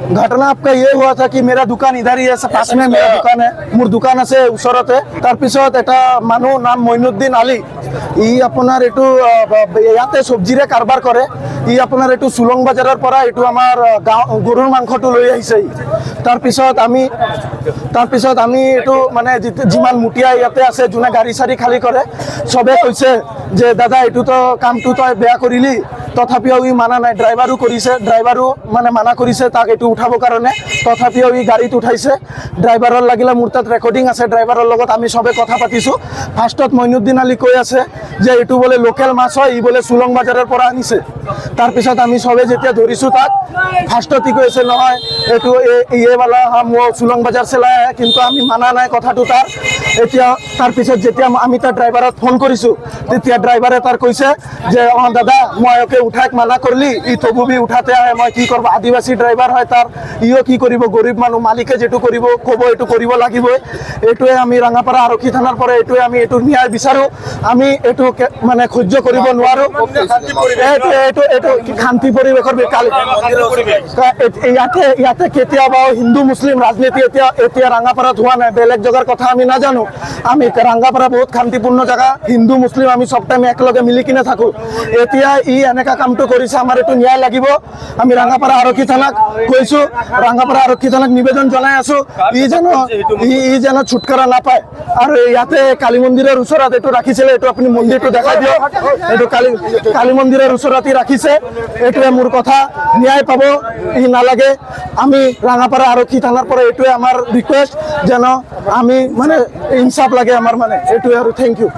घटना आपका ये हुआ था कि मेरा दुकान इधर ही है, पास में मेरा दुकान है, मोर दुकान আছে ওচৰতে। তাৰপিছত এটা মানুহ নাম মইনুদ্দিন আলী, ই আপোনাৰ এইটো ইয়াতে চব্জিৰে কাৰবাৰ কৰে। ই আপোনাৰ এইটো চুলং বাজাৰৰ পৰা এইটো আমাৰ গৰুৰ মাংসটো লৈ আহিছে। তাৰপিছত আমি এইটো মানে যিমান মুটিয়া ইয়াতে আছে, যোনে গাড়ী চাৰি খালী কৰে, চবে কৈছে যে দাদা এইটোতো কামটো তই বেয়া কৰিলি, তথাপিও ই মানা নাই। ড্ৰাইভাৰো কৰিছে, ড্ৰাইভাৰো মানে মানা কৰিছে তাক এইটো উঠাবৰ কাৰণে, তথাপিও ই গাড়ীত উঠাইছে। ড্ৰাইভাৰৰ লাগিলে মোৰ তাত ৰেকৰ্ডিং আছে, ড্ৰাইভাৰৰ লগত আমি চবে কথা পাতিছোঁ। ফাৰ্ষ্টত মইনুদ্দিন আলী কৈ আছে যে এইটো বোলে লোকেল মাছ হয়, ই বোলে চুলং বাজাৰৰ পৰা আনিছে। তাৰপিছত আমি চবে যেতিয়া ধৰিছোঁ তাক, ফাৰ্ষ্টত ই কৈছে নহয় এইটো এইবালা চুলং বাজাৰ চেলাই আহে, কিন্তু আমি মানা নাই কথাটো তাৰ। এতিয়া তাৰপিছত যেতিয়া আমি তাৰ ড্ৰাইভাৰত ফোন কৰিছোঁ, তেতিয়া ড্ৰাইভাৰে তাৰ কৈছে যে অঁ দাদা মই ওকে উঠাক মানা করলি, ই তবু বি উঠাতে আহে, মই কি করব। আদিবাসী ড্রাইভার হয় তার, ইও কি কৰিব, গৰিব মানুষ, মালিকে যেটো কৰিব ক'ব এইটো কৰিব লাগিবই। এইটোৱে আমি ৰাঙাপাৰা আৰক্ষী থানাৰ পৰা এইটোৱে আমি এইটো ন্যায় বিচাৰোঁ। আমি এইটো মানে সহ্য কৰিব নোৱাৰোঁ। এইটো শান্তি পৰিৱেশৰ ইয়াতে কেতিয়াবা হিন্দু মুছলিম ৰাজনীতি এতিয়া ৰাঙাপাৰাত হোৱা নাই, বেলেগ জেগাৰ কথা আমি নাজানো। আমি ৰাঙাপাৰা বহুত শান্তিপূৰ্ণ জেগা, হিন্দু মুছলিম আমি চব টাইম একেলগে মিলি কিনে থাকোঁ। এতিয়া ই এনেকা কামটো কৰিছে, আমাৰ এইটো ন্যায় লাগিব। আমি ৰাঙাপাৰা আৰক্ষী থানাক কৈছোঁ, ৰাঙাপাৰা আৰক্ষী থানাক নিবেদন জনাই আছোঁ, ই যেন ছুটকাৰা নাপায়। আৰু ইয়াতে কালী মন্দিৰৰ ওচৰত এইটো ৰাখিছিলে, এইটো আপুনি মন্দিৰটো দেখাই দিয়ক। এইটো কালী মন্দিৰৰ ওচৰত ই ৰাখিছে। এইটোৱে মোৰ কথা, ন্যায় পাব, ই নালাগে। আমি ৰাঙাপাৰা আৰক্ষী থানাৰ পৰা এইটোৱে আমাৰ ৰিকুৱেষ্ট, যেন আমি মানে ইনচাফ লাগে আমাৰ, মানে এইটোৱে। আৰু থেংক ইউ।